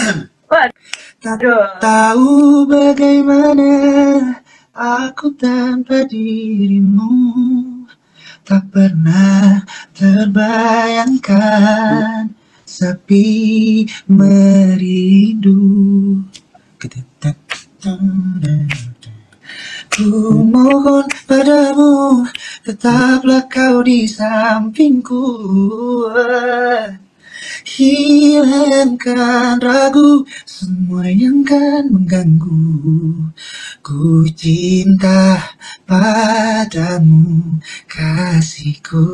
Tak Waduh. tahu bagaimana aku tanpa dirimu, tak pernah terbayangkan sepi merindu. Ku mohon padamu, tetaplah kau di sampingku. Hilangkan ragu, semua yang kan mengganggu. Ku cinta padamu, kasihku.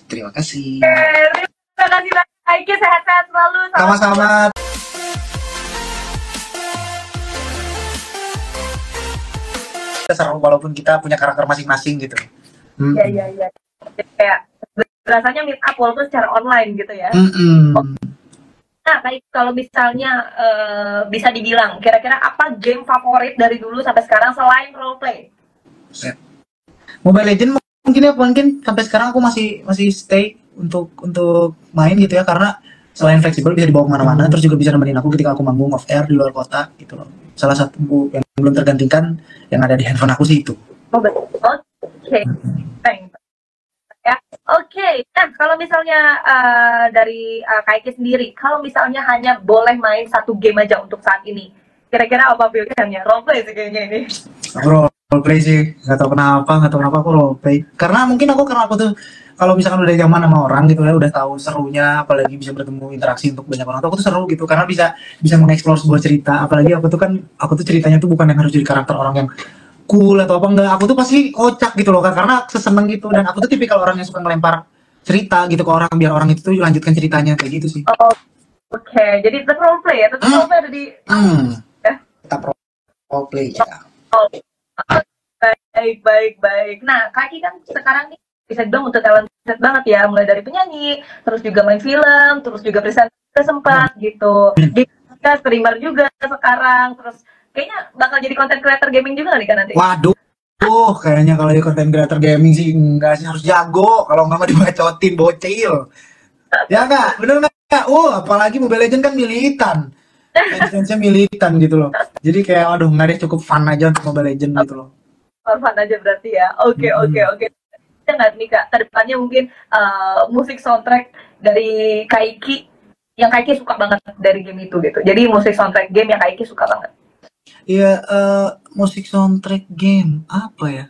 Terima kasih. Terima kasih banyak Aiki, sehat-sehat selalu. Sama-sama. Seru walaupun kita punya karakter masing-masing gitu. Iya, iya, iya. Kayak rasanya meet up walaupun secara online gitu ya. Nah, kayak kalau misalnya bisa dibilang, kira-kira apa game favorit dari dulu sampai sekarang selain roleplay? Mobile Legend mungkin sampai sekarang aku masih stay untuk main gitu ya, karena selain fleksibel bisa dibawa kemana-mana, terus juga bisa nemenin aku ketika aku manggung off air di luar kota gitu loh. Salah satu yang belum tergantikan yang ada di handphone aku sih itu. Oh betul. Oke. Ya, oke. Nah, kalau misalnya dari Kaiki sendiri, kalau misalnya hanya boleh main satu game aja untuk saat ini, kira-kira apa pilihannya? Roleplay sih kayaknya ini. Roleplay sih, nggak tahu kenapa aku roleplay. Karena aku tuh kalau misalkan udah zaman sama orang gitu ya, udah tahu serunya, apalagi bisa bertemu interaksi untuk banyak orang tuh, aku tuh seru gitu, karena bisa mengeksplor sebuah cerita. Apalagi aku tuh ceritanya tuh bukan yang harus jadi karakter orang yang cool atau apa, enggak, aku tuh pasti kocak gitu loh, karena seseneng gitu. Dan aku tuh tipikal orang yang suka ngelempar cerita gitu ke orang, biar orang itu tuh lanjutkan ceritanya kayak gitu sih. Oke, jadi tetap roleplay ya, tetap roleplay ada di tetap roleplay ya. Baik. Nah, Kaki kan sekarang nih bisa dibilang untuk talented banget ya, mulai dari penyanyi, terus juga main film, terus juga presenter sempat gitu. Dia streamer juga sekarang, terus kayaknya bakal jadi content creator gaming juga nih kan nanti. Waduh, kayaknya kalau jadi content creator gaming sih enggak sih, harus jago, kalau enggak mah dibacotin bocil. Ya enggak, bener enggak? Apalagi Mobile Legends kan militan. Fansnya militan gitu loh. Jadi kayak aduh, enggak deh, cukup fun aja untuk Mobile Legends gitu loh. Fun aja berarti ya. Oke. Kita nggak nih Kak, kedepannya mungkin musik soundtrack dari Kaiki yang Kaiki suka banget dari game itu gitu. Jadi musik soundtrack game yang Kaiki suka banget. Iya, musik soundtrack game apa ya?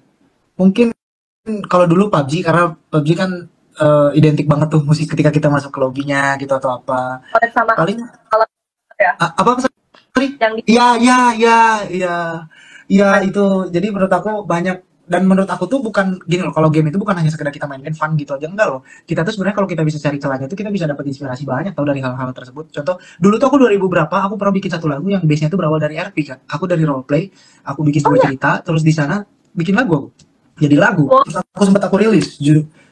Mungkin kalau dulu PUBG, karena PUBG kan identik banget tuh musik ketika kita masuk ke lobbynya gitu atau apa. Sama Paling ya. apa sorry? Yang di Iya itu. Jadi menurut aku banyak, dan menurut aku tuh bukan gini loh, kalau game itu bukan hanya sekedar kita mainkan fun gitu aja, enggak loh. Kita tuh sebenarnya kalau kita bisa cari celahnya tuh kita bisa dapat inspirasi banyak tau dari hal-hal tersebut. Contoh, dulu tuh aku 2000 berapa, aku pernah bikin satu lagu yang base-nya tuh berawal dari RP kan. Aku dari roleplay, aku bikin sebuah cerita, terus di sana bikin lagu aku. Jadi lagu. Terus aku rilis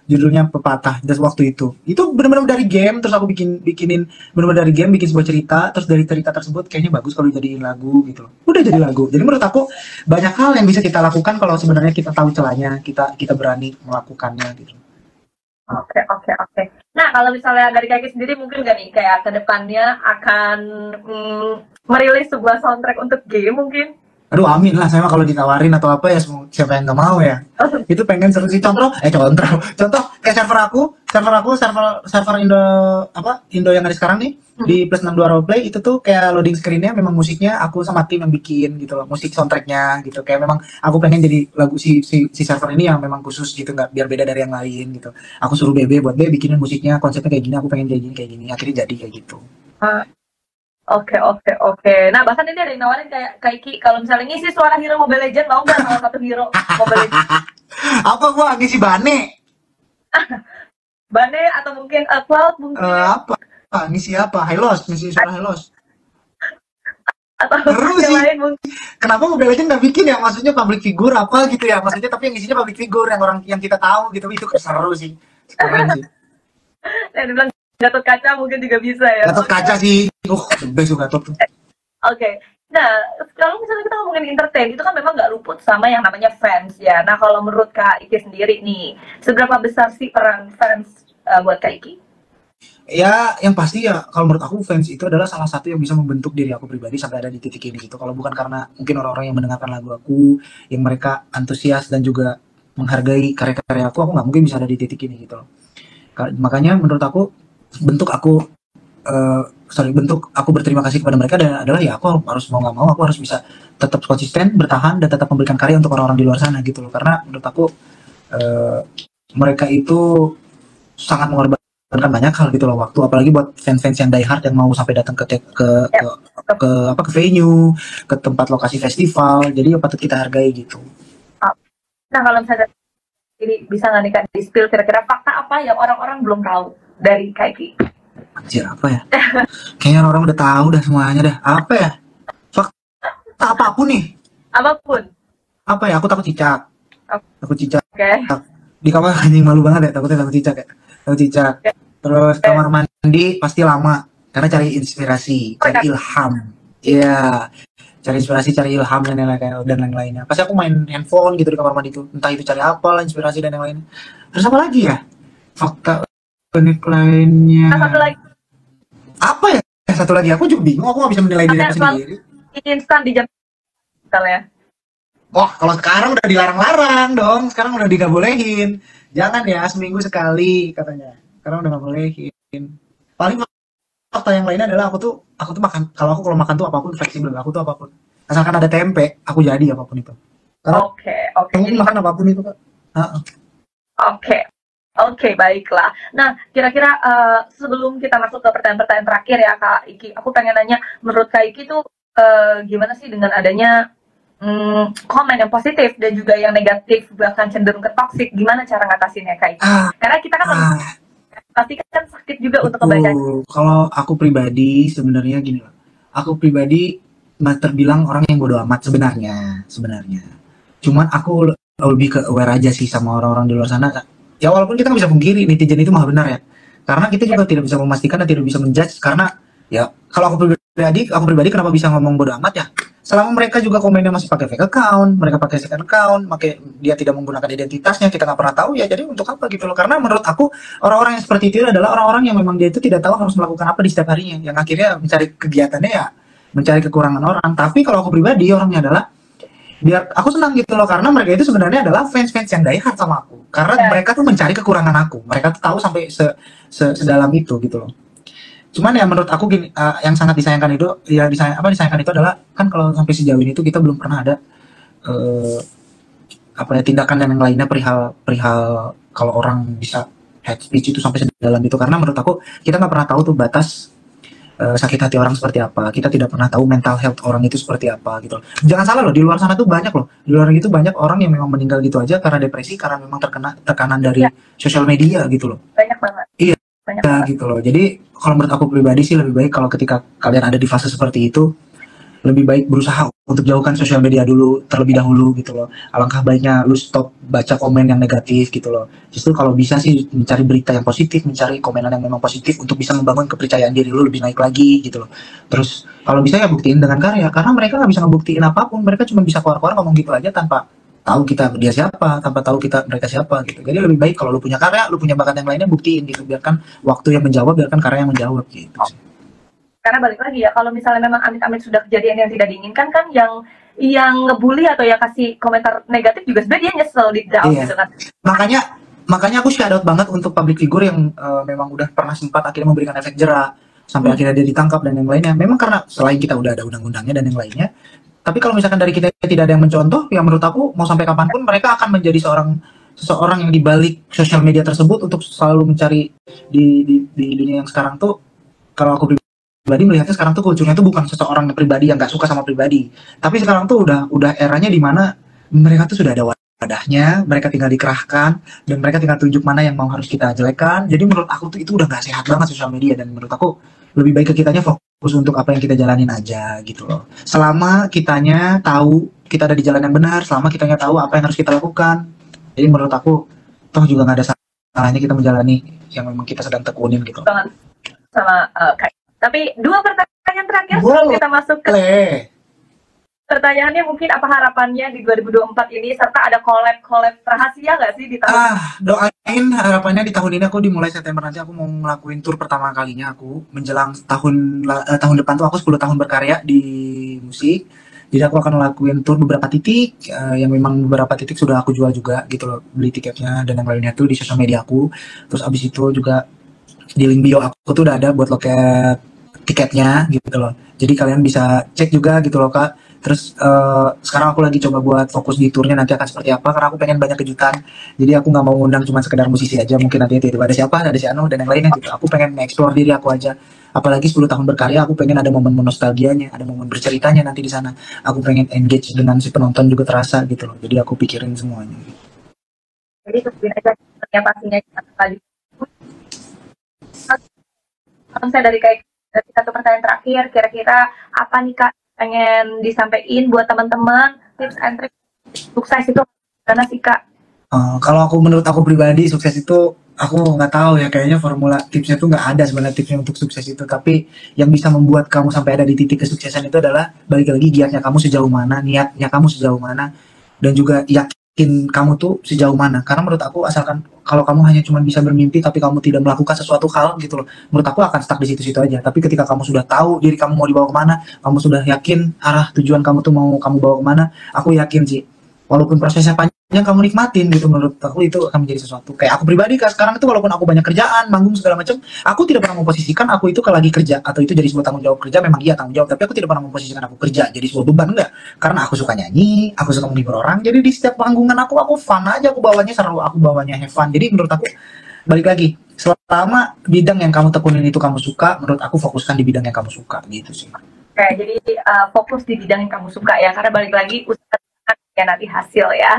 judulnya Pepatah. Dan waktu itu benar-benar dari game, terus aku bikinin benar-benar dari game, bikin sebuah cerita, terus dari cerita tersebut kayaknya bagus kalau dijadiin lagu gitu loh. Udah jadi lagu. Jadi menurut aku banyak hal yang bisa kita lakukan kalau sebenarnya kita tahu celahnya, kita berani melakukannya gitu. Oke. Nah, kalau misalnya dari Kaki sendiri mungkin nggak nih kayak kedepannya akan merilis sebuah soundtrack untuk game mungkin? Aduh, amin lah, saya mah kalau ditawarin atau apa ya siapa yang nggak mau ya. Itu pengen seru sih. Contoh kayak server Indo yang ada sekarang nih di Plus62 Roleplay, itu tuh kayak loading screen-nya memang musiknya aku sama tim yang bikin gitu loh, musik soundtracknya gitu. Kayak memang aku pengen jadi lagu si server ini yang memang khusus gitu, nggak biar beda dari yang lain gitu. Aku suruh BB buat B bikinin musiknya, konsepnya kayak gini, aku pengen kayak gini, akhirnya jadi kayak gitu. Oke. Nah, bahkan ini ada yang nawarin kayak Kaiki, kalau misalnya ngisi suara hero Mobile Legends, mau nggak salah satu hero Mobile Legends? Apa gua ngisi Bane? Bane atau mungkin Cloud mungkin? Ngisi apa? Ngisi suara Hylos. Atau Seru yang sih. lain mungkin? Kenapa Mobile Legends nggak bikin ya? Maksudnya public figure apa gitu ya? Maksudnya tapi yang isinya public figure yang orang yang kita tahu gitu, itu seru sih. Keren sih. Yang dibilang Gatot Kaca mungkin juga bisa ya. Gatot Kaca sih. The best juga Gatot tuh. Oke. Nah, kalau misalnya kita ngomongin entertain, itu kan memang nggak luput sama yang namanya fans ya. Nah, kalau menurut Kak Iki sendiri nih, seberapa besar sih peran fans buat Kak Iki? Ya, yang pasti ya kalau menurut aku fans itu adalah salah satu yang bisa membentuk diri aku pribadi sampai ada di titik ini gitu. Kalau bukan karena mungkin orang-orang yang mendengarkan lagu aku, yang mereka antusias dan juga menghargai karya-karya aku nggak mungkin bisa ada di titik ini gitu loh. Makanya menurut aku bentuk aku bentuk aku berterima kasih kepada mereka adalah ya aku harus mau nggak mau aku harus bisa tetap konsisten bertahan dan tetap memberikan karya untuk orang-orang di luar sana gitu loh. Karena menurut aku eh, mereka itu sangat mengorbankan banyak hal gitu loh, waktu apalagi buat fans-fans yang die hard yang mau sampai datang Ya. ke venue, ke tempat lokasi festival, jadi ya patut kita hargai gitu. Nah, kalau misalnya ini bisa nggak nih Kak di spill kira-kira fakta apa yang orang-orang belum tahu dari Kaiki? Anjir, apa ya? Kayaknya orang udah tahu dah semuanya dah. Apa ya? Fakta apapun nih. Apapun. Apa ya? Aku takut cicak. Takut cicak. Oke. Di kamar anjing, malu banget ya, takutnya takut cicak ya. Takut cicak. Terus kamar mandi pasti lama karena cari inspirasi, cari ilham. Iya. Cari inspirasi, cari ilham dan lain-lainnya. Pasti aku main handphone gitu di kamar mandi itu, entah itu cari apa lah, inspirasi dan yang lain. Terus apa lagi ya? Fakta unik lainnya. Nah, satu lagi. Apa ya? Satu lagi aku juga bingung, aku nggak bisa menilai diri aku sendiri. Instan di jam misalnya. Wah, kalau sekarang udah dilarang-larang dong. Sekarang udah nggak bolehin. Jangan ya, seminggu sekali katanya. Sekarang udah nggak bolehin. Paling fakta yang lainnya adalah aku tuh makan, kalau makan tuh apapun fleksibel, aku tuh apapun asalkan ada tempe aku jadi apapun itu, karena Oke. aku makan apapun itu Kak. Oke, baiklah. Nah, kira-kira sebelum kita masuk ke pertanyaan-pertanyaan terakhir ya Kak Iki, aku pengen nanya, menurut Kak Iki tuh gimana sih dengan adanya komen yang positif dan juga yang negatif bahkan cenderung ke toxic, gimana cara ngatasinnya Kak Iki? Karena kita kan pasti kan sakit juga untuk membacanya. Kalau aku pribadi sebenarnya gini loh, aku pribadi terbilang orang yang bodoh amat sebenarnya. Cuman aku lebih ke aware aja sih sama orang-orang di luar sana. Ya walaupun kita nggak bisa pungkiri netizen itu maha benar ya, karena kita juga tidak bisa memastikan dan tidak bisa menjudge. Karena ya kalau aku pribadi kenapa bisa ngomong bodoh amat ya, selama mereka juga komennya masih pakai fake account, mereka pakai second account, dia tidak menggunakan identitasnya, kita nggak pernah tahu ya, jadi untuk apa gitu loh. Karena menurut aku orang-orang yang seperti itu adalah orang-orang yang memang dia itu tidak tahu harus melakukan apa di setiap harinya, yang akhirnya mencari kegiatannya ya mencari kekurangan orang. Tapi kalau aku pribadi orangnya adalah biar aku senang gitu loh, karena mereka itu sebenarnya adalah fans-fans yang die hard sama aku, karena mereka tuh mencari kekurangan aku, mereka tuh tahu sampai sedalam itu gitu loh. Cuman ya menurut aku gini, yang sangat disayangkan itu disayangkan itu adalah kan kalau sampai sejauh ini tuh kita belum pernah ada tindakan dan yang lainnya perihal kalau orang bisa hate speech itu sampai sedalam itu. Karena menurut aku kita nggak pernah tahu tuh batas sakit hati orang seperti apa, kita tidak pernah tahu mental health orang itu seperti apa gitu loh. Jangan salah loh, di luar sana tuh banyak loh, di luar itu banyak orang yang memang meninggal gitu aja karena depresi, karena memang terkena tekanan dari sosial media gitu loh. Banyak banget. Iya, gitu loh. Jadi kalau menurut aku pribadi sih lebih baik kalau ketika kalian ada di fase seperti itu, lebih baik berusaha untuk jauhkan sosial media dulu terlebih dahulu gitu loh. Alangkah baiknya lu stop baca komen yang negatif gitu loh. Justru kalau bisa sih mencari berita yang positif, mencari komenan yang memang positif untuk bisa membangun kepercayaan diri lu lebih naik lagi gitu loh. Terus kalau bisa ya buktiin dengan karya, karena mereka nggak bisa ngebuktiin apapun, mereka cuma bisa keluar-keluar ngomong gitu aja tanpa tahu dia siapa, tanpa tahu mereka siapa gitu. Jadi lebih baik kalau lu punya karya, lu punya bakat yang lainnya, buktiin gitu. Biarkan waktu yang menjawab, biarkan karya yang menjawab gitu. Karena balik lagi ya, kalau misalnya memang amit-amit sudah kejadian yang tidak diinginkan kan, yang ngebully atau yang kasih komentar negatif juga sebenarnya dia nyesel di dalam gitu kan. Makanya aku shout out banget untuk public figure yang memang udah pernah sempat akhirnya memberikan efek jerah sampai akhirnya dia ditangkap dan yang lainnya. Memang karena selain kita udah ada undang-undangnya dan yang lainnya, tapi kalau misalkan dari kita tidak ada yang mencontoh, ya menurut aku mau sampai kapanpun mereka akan menjadi seseorang yang dibalik sosial media tersebut untuk selalu mencari di dunia yang sekarang tuh. Kalau aku pribadi melihatnya sekarang tuh kulturnya tuh bukan seseorang pribadi yang nggak suka sama pribadi, tapi sekarang tuh udah eranya di mana mereka tuh sudah ada wadahnya, mereka tinggal dikerahkan dan mereka tinggal tunjuk mana yang mau harus kita jelekkan. Jadi menurut aku tuh itu udah nggak sehat banget sosial media, dan menurut aku lebih baik ke kitanya fokus untuk apa yang kita jalanin aja gitu loh. Selama kitanya tahu kita ada di jalan yang benar, selama kitanya tahu apa yang harus kita lakukan, jadi menurut aku toh juga nggak ada salahnya kita menjalani yang memang kita sedang tekunin gitu. Sama Kak. Tapi 2 pertanyaan terakhir sebelum kita masuk ke Pertanyaannya mungkin apa harapannya di 2024 ini, serta ada collab rahasia nggak sih di tahun? Doain harapannya di tahun ini aku dimulai September nanti aku mau ngelakuin tour pertama kalinya aku menjelang tahun depan tuh aku 10 tahun berkarya di musik. Jadi aku akan ngelakuin tour beberapa titik yang memang beberapa titik sudah aku jual juga gitu loh, beli tiketnya dan yang lainnya tuh di sosial media aku. Terus abis itu juga di link bio aku tuh udah ada buat loket tiketnya gitu loh. Jadi kalian bisa cek juga gitu loh Kak. Terus sekarang aku lagi coba buat fokus di turnya nanti akan seperti apa karena aku pengen banyak kejutan. Jadi aku nggak mau ngundang cuma sekedar musisi aja. Mungkin nanti tiba-tiba ada siapa, ada si Anu dan yang lainnya gitu. Aku pengen explore diri aku aja. Apalagi 10 tahun berkarya, aku pengen ada momen nostalgianya, ada momen berceritanya nanti di sana. Aku pengen engage dengan si penonton juga terasa gitu loh. Jadi aku pikirin semuanya. Jadi tungguin aja ya pastinya tadi. Kalau misalnya dari satu pertanyaan terakhir, kira-kira apa nih Kak pengen disampaikan buat teman-teman, tips and trick sukses itu gimana sih Kak? Kalau aku menurut aku pribadi sukses itu aku nggak tahu ya kayaknya formula tipsnya tuh nggak ada sebenarnya tipsnya untuk sukses itu tapi yang bisa membuat kamu sampai ada di titik kesuksesan itu adalah balik lagi giatnya kamu sejauh mana niatnya kamu sejauh mana dan juga yakin kamu tuh sejauh mana karena menurut aku asalkan kalau kamu hanya cuma bisa bermimpi tapi kamu tidak melakukan sesuatu hal gitu loh menurut aku akan stuck di situ-situ aja tapi ketika kamu sudah tahu diri kamu mau dibawa kemana kamu sudah yakin arah tujuan kamu tuh mau kamu bawa kemana aku yakin sih walaupun prosesnya panjang kamu nikmatin gitu menurut aku itu akan menjadi sesuatu kayak aku pribadi kan sekarang itu walaupun aku banyak kerjaan manggung segala macam aku tidak pernah memposisikan aku itu lagi kerja atau itu jadi sebuah tanggung jawab kerja memang iya tanggung jawab tapi aku tidak pernah memposisikan aku kerja jadi sebuah beban enggak karena aku suka nyanyi aku suka menghibur orang jadi di setiap panggungan aku fun aja aku bawanya seru aku bawanya have fun jadi menurut aku balik lagi selama bidang yang kamu tekunin itu kamu suka menurut aku fokuskan di bidang yang kamu suka gitu sih. Oke, jadi fokus di bidang yang kamu suka ya karena balik lagi usaha ya nanti hasil ya.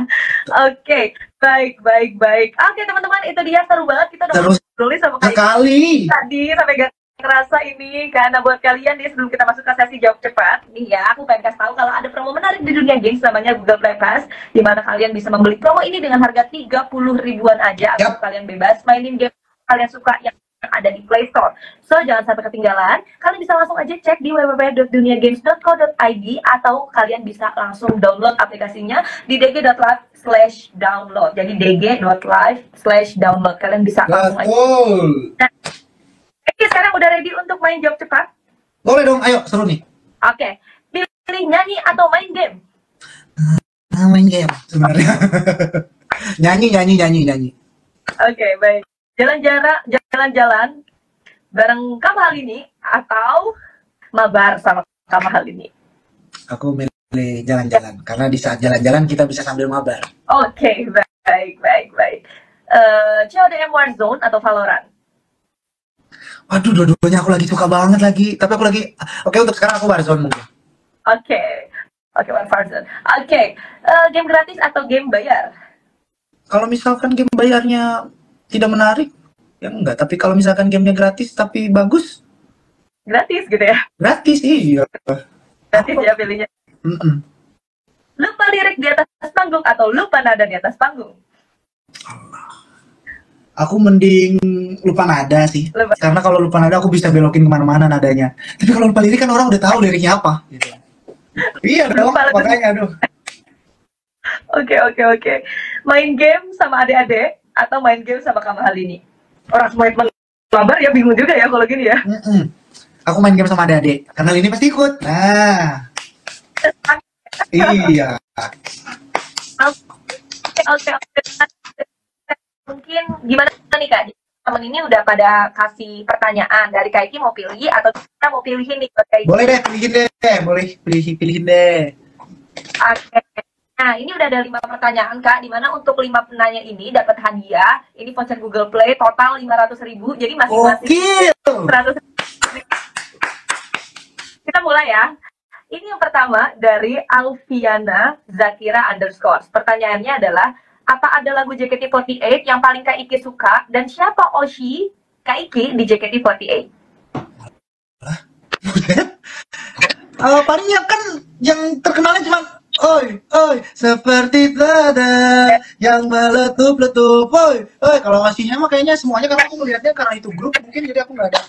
Oke, baik. Oke teman-teman, itu dia seru banget kita udah tulis sama sekali tadi sampai gak kerasa ini karena buat kalian nih sebelum kita masuk ke sesi jawab cepat nih ya aku pengen kasih tahu kalau ada promo menarik di dunia games namanya Google Play Pass di mana kalian bisa membeli promo ini dengan harga 30 ribuan aja atau kalian bebas mainin game kalian suka yang ada di Play Store. So, jangan sampai ketinggalan. Kalian bisa langsung aja cek di www.duniagames.co.id atau kalian bisa langsung download aplikasinya di dg.live/download. Jadi dg.live/download. Kalian bisa langsung aja. Nah, oke, sekarang udah ready untuk main jawab cepat? Boleh dong, ayo seru nih. Oke, pilih nyanyi atau main game? Main game sebenarnya. nyanyi. Oke, baik. Jalan-jalan bareng kamu hal ini atau mabar sama kamu hal ini? Aku milih jalan-jalan karena di saat jalan-jalan kita bisa sambil mabar. Oke, baik. CODM Warzone atau Valorant? Waduh, dua-duanya aku lagi suka banget lagi. Tapi aku lagi, untuk sekarang aku Warzone mungkin. Oke, Warzone. Oke, game gratis atau game bayar? Kalau misalkan game bayarnya tidak menarik, ya enggak. Tapi kalau misalkan gamenya gratis tapi bagus, gratis gitu ya? Gratis, iya. Gratis ya pilihnya. Lupa lirik di atas panggung atau lupa nada di atas panggung? Allah. Aku mending lupa nada sih. Karena kalau lupa nada aku bisa belokin kemana-mana nadanya. Tapi kalau lupa lirik kan orang udah tahu liriknya apa. Gitu. Iya dong, makanya aduh. Oke. Main game sama adik-adik atau main game sama kamu hal ini? Orang semua mabar ya bingung juga ya kalau gini ya. Aku main game sama adik-adik karena ini pasti ikut. Nah. Iya. Oke. Mungkin gimana nih Kak? Temen ini udah pada kasih pertanyaan dari Kak Iki mau pilih atau kita mau pilihin nih buat Kak Iki? Boleh deh, pilihin deh. Oke. Nah, ini udah ada 5 pertanyaan Kak, dimana untuk 5 penanya ini dapat hadiah. Ini voucher Google Play total 500.000, jadi masing-masing 100.000. Kita mulai ya. Ini yang pertama dari Alfiana Zakira _. Pertanyaannya adalah, apa ada lagu JKT48 yang paling Kak Iki suka dan siapa Oshi Kak Iki di JKT48? Palingnya kan yang terkenalnya cuma oi, seperti tada yang meletup-letup, oi. Kalau ngasihnya mah kayaknya semuanya karena aku melihatnya karena itu grup mungkin jadi aku nggak ada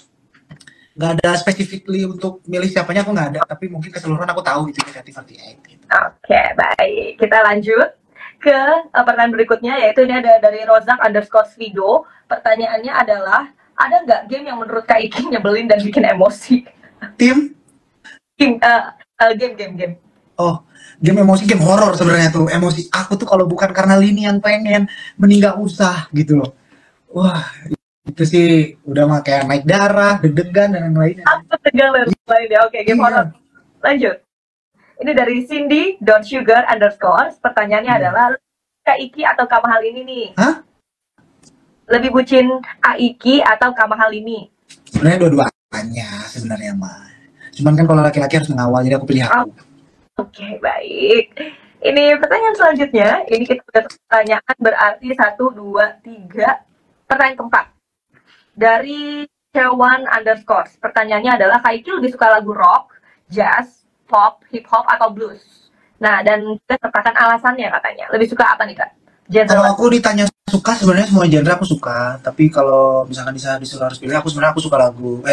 nggak ada specifically untuk milih siapanya, aku nggak ada, tapi mungkin keseluruhan aku tahu itu JKT48 gitu. Oke, baik. Kita lanjut ke pertanyaan berikutnya, yaitu ini ada dari Rozak_Svido. Pertanyaannya adalah, ada nggak game yang menurut Kak Iki nyebelin dan bikin emosi? Tim? Game. Oh, game emosi, game horor sebenarnya tuh. Emosi aku tuh kalau bukan karena Lini yang pengen, mending nggak usah gitu loh. Wah, itu sih udah mah kayak naik darah, deg-degan dan lain-lainnya. Tegang dan lainnya. Oke, game horor. Lanjut. Ini dari Cindy.sugar_. Pertanyaannya adalah, Kak Iki atau Kak Mahal ini nih? Hah? Lebih bucin Kak Iki atau Kak Mahal ini? Sebenarnya dua-duanya sebenarnya mah. Cuman kan kalau laki-laki harus mengawal, jadi aku pilih aku. Oke, baik. Ini pertanyaan selanjutnya. Ini kita sudah pertanyaan berarti 1, 2, 3. Pertanyaan keempat. Dari Cewan_. Pertanyaannya adalah, Kak Iki lebih suka lagu rock, jazz, pop, hip hop atau blues? Nah, dan kita sertakan alasannya katanya. Lebih suka apa nih, Kak? Kalau aku ditanya suka, sebenarnya semua genre aku suka. Tapi kalau misalkan disuruh harus pilih, aku sebenarnya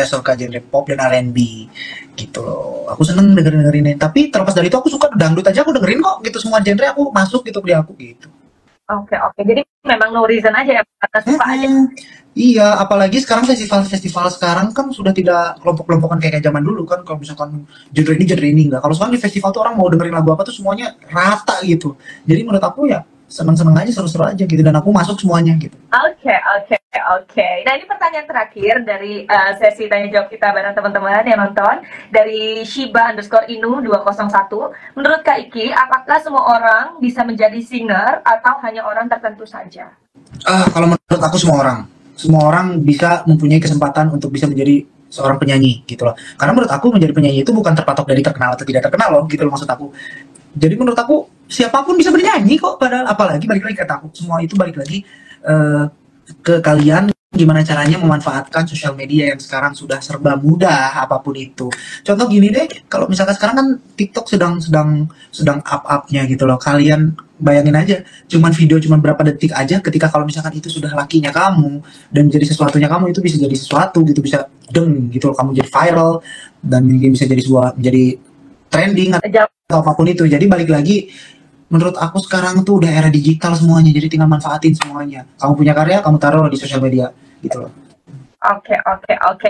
suka genre pop dan R&B gitu loh. Aku seneng dengerin. Tapi terlepas dari itu, aku suka dangdut aja, aku dengerin kok gitu. Semua genre aku masuk gitu di aku gitu. Oke. Jadi memang no reason aja ya, karena suka aja. Iya, apalagi sekarang festival sekarang kan sudah tidak kelompok-kelompokan kayak zaman dulu kan. Kalau misalkan genre ini enggak. Kalau sekarang di festival tuh orang mau dengerin lagu apa tuh semuanya rata gitu. Jadi menurut aku ya seneng-seneng aja, seru-seru aja gitu, dan aku masuk semuanya gitu. Oke. Nah, ini pertanyaan terakhir dari sesi tanya jawab kita bareng teman-teman yang nonton, dari Shiba_Inu 201. Menurut Kak Iki, apakah semua orang bisa menjadi singer atau hanya orang tertentu saja? Kalau menurut aku semua orang bisa mempunyai kesempatan untuk bisa menjadi seorang penyanyi gitu loh. Karena menurut aku menjadi penyanyi itu bukan terpatok dari terkenal atau tidak terkenal loh, gitu loh maksud aku. Jadi menurut aku siapapun bisa bernyanyi kok, padahal apalagi balik lagi kata aku, semua itu balik lagi ke kalian gimana caranya memanfaatkan sosial media yang sekarang sudah serba mudah apapun itu. Contoh gini deh, kalau misalkan sekarang kan TikTok sedang up-upnya gitu loh. Kalian bayangin aja, cuman berapa detik aja, ketika kalau misalkan itu sudah lakinya kamu dan jadi sesuatunya kamu, itu bisa jadi sesuatu gitu, bisa gitu loh, kamu jadi viral dan mungkin bisa jadi trending atau apapun itu. Jadi balik lagi, menurut aku sekarang tuh udah era digital semuanya, jadi tinggal manfaatin semuanya. Kamu punya karya, kamu taruh di sosial media gitu loh. Oke,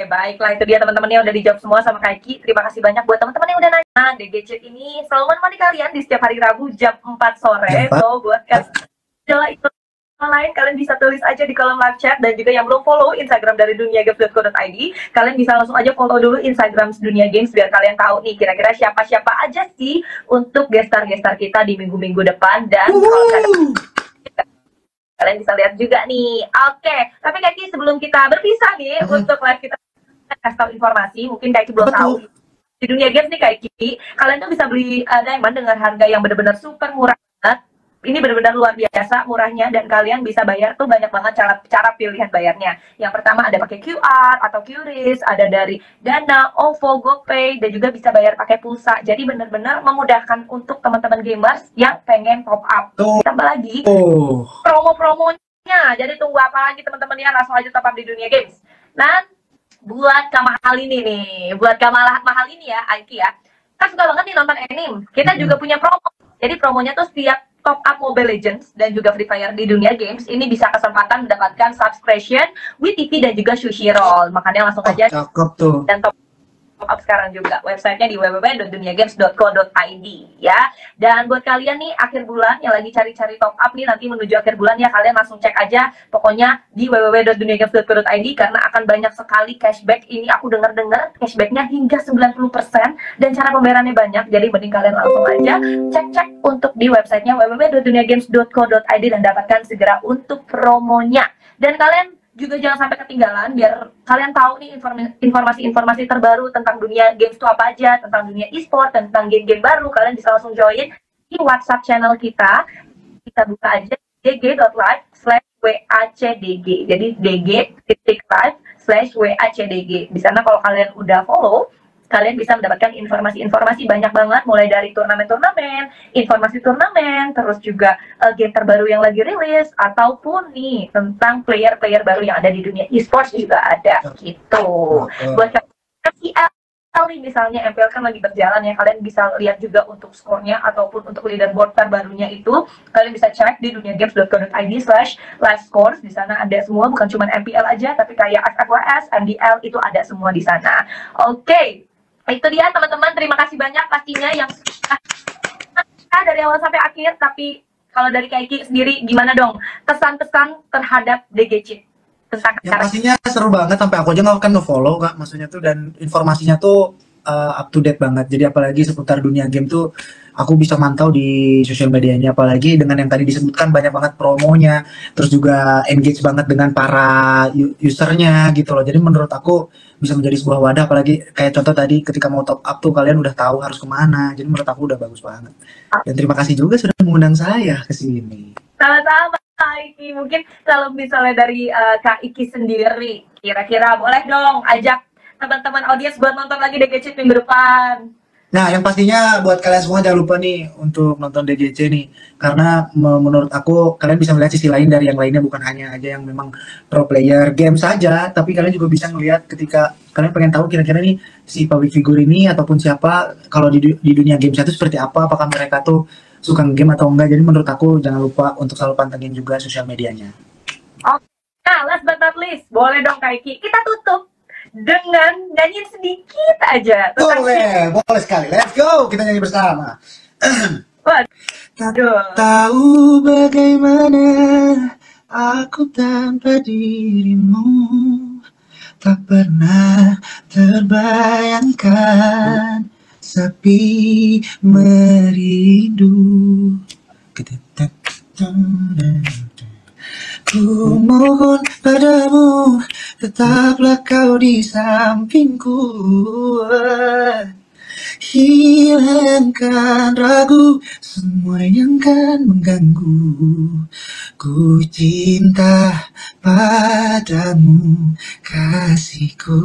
baiklah, itu dia teman-teman yang udah dijawab semua sama Kak Iki. Terima kasih banyak buat teman-teman yang udah nanya. DGC ini selalu menemani kalian di setiap hari Rabu jam 4 sore. So buat kalian itu lain, kalian bisa tulis aja di kolom live chat, dan juga yang belum follow Instagram dari duniagames.co.id, kalian bisa langsung aja follow dulu Instagram Dunia Games biar kalian tahu nih kira-kira siapa aja sih untuk gestar-gestar kita di minggu-minggu depan. Dan kalau kalian bisa lihat juga nih. Oke, tapi Kak Iki, sebelum kita berpisah nih untuk live kita kasih tahu informasi, mungkin Kak Iki belum tahu. Di Dunia Games nih Kak Iki, kalian tuh bisa beli diamond dengan harga yang benar-benar super murah banget. Ini benar-benar luar biasa murahnya, dan kalian bisa bayar tuh banyak banget cara pilihan bayarnya. Yang pertama ada pakai QR atau QRIS, ada dari Dana, OVO, GoPay, dan juga bisa bayar pakai pulsa. Jadi benar-benar memudahkan untuk teman-teman gamers yang pengen top up. Ditambah lagi promo-promonya. Jadi tunggu apa lagi teman-teman ya, langsung aja top up di Dunia Games. Nah, buat Kak Mahal ini nih, mahal ini ya, Aiki ya. Kan suka banget nih nonton anime. Kita juga punya promo. Jadi promonya tuh setiap top up Mobile Legends dan juga Free Fire di Dunia Games, ini bisa kesempatan mendapatkan subscription WeTV dan juga Sushi Roll. Makanya langsung aja cakep tuh. Dan top up sekarang juga. Websitenya di www.duniagames.co.id ya. Dan buat kalian nih akhir bulan yang lagi cari-cari top up nih, nanti menuju akhir bulan ya, kalian langsung cek aja pokoknya di www.duniagames.co.id, karena akan banyak sekali cashback. Ini aku dengar cashbacknya hingga 90% dan cara pembayarannya banyak. Jadi mending kalian langsung aja cek untuk di websitenya www.duniagames.co.id dan dapatkan segera untuk promonya. Dan kalian juga jangan sampai ketinggalan, biar kalian tahu nih informasi-informasi terbaru tentang dunia games itu apa aja, tentang dunia e-sport, tentang game-game baru. Kalian bisa langsung join di WhatsApp channel kita. Kita buka aja dg.live/wacdg. Jadi dg.live/wacdg. Di sana kalau kalian udah follow, kalian bisa mendapatkan informasi-informasi banyak banget, mulai dari turnamen-turnamen, informasi turnamen, terus juga game terbaru yang lagi rilis, ataupun nih tentang player-player baru yang ada di dunia e-sports juga ada gitu. Buat kalian nih misalnya MPL kan lagi berjalan ya, kalian bisa lihat juga untuk skornya ataupun untuk leaderboard terbarunya itu kalian bisa cek di duniagames.co.id/live scores. Di sana ada semua, bukan cuma MPL aja tapi kayak FFWS, MDL itu ada semua di sana. Oke, itu dia teman-teman, terima kasih banyak pastinya yang dari awal sampai akhir. Tapi kalau dari Kaiki sendiri gimana dong pesan-pesan terhadap DGC? Yang pastinya seru banget, sampai aku aja nggak akan nge-follow Kak, maksudnya tuh, dan informasinya tuh up to date banget. Jadi apalagi seputar dunia game tuh aku bisa mantau di sosial medianya, apalagi dengan yang tadi disebutkan banyak banget promonya, terus juga engage banget dengan para usernya gitu loh. Jadi menurut aku bisa menjadi sebuah wadah, apalagi kayak contoh tadi ketika mau top up tuh kalian udah tahu harus kemana. Jadi menurut aku udah bagus banget. Dan terima kasih juga sudah mengundang saya ke sini. Sama-sama Kak Iki. Mungkin kalau misalnya dari Kak Iki sendiri, kira-kira boleh dong ajak teman-teman audiens buat nonton lagi DGC minggu depan. Nah, yang pastinya buat kalian semua jangan lupa nih untuk nonton DGC nih, karena menurut aku kalian bisa melihat sisi lain dari yang lainnya, bukan hanya aja yang memang pro player game saja, tapi kalian juga bisa melihat ketika kalian pengen tahu kira-kira nih si public figure ini ataupun siapa kalau di dunia game itu seperti apa, apakah mereka tuh suka game atau enggak. Jadi menurut aku jangan lupa untuk selalu pantengin juga sosial medianya. Oke, nah last but not least, boleh dong Kak Iki kita tutup dengan nyanyiin sedikit aja. Boleh sekali. Let's go, kita nyanyi bersama. Tak tahu bagaimana aku tanpa dirimu, tak pernah terbayangkan sepi merindu. Ku mohon padamu, tetaplah kau di sampingku. Hilangkan ragu, semua yang kan mengganggu. Ku cinta padamu, kasihku.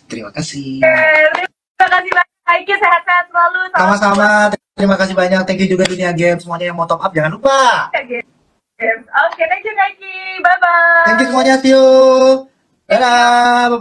Terima kasih. Terima kasih banyak Aiki, sehat-sehat selalu. Sama-sama, terima kasih banyak. Thank you juga Dunia Game, semuanya yang mau top up jangan lupa. Oke, thank you Aiki. Bye-bye. Thank you semuanya, see you. Dadah, bye-bye.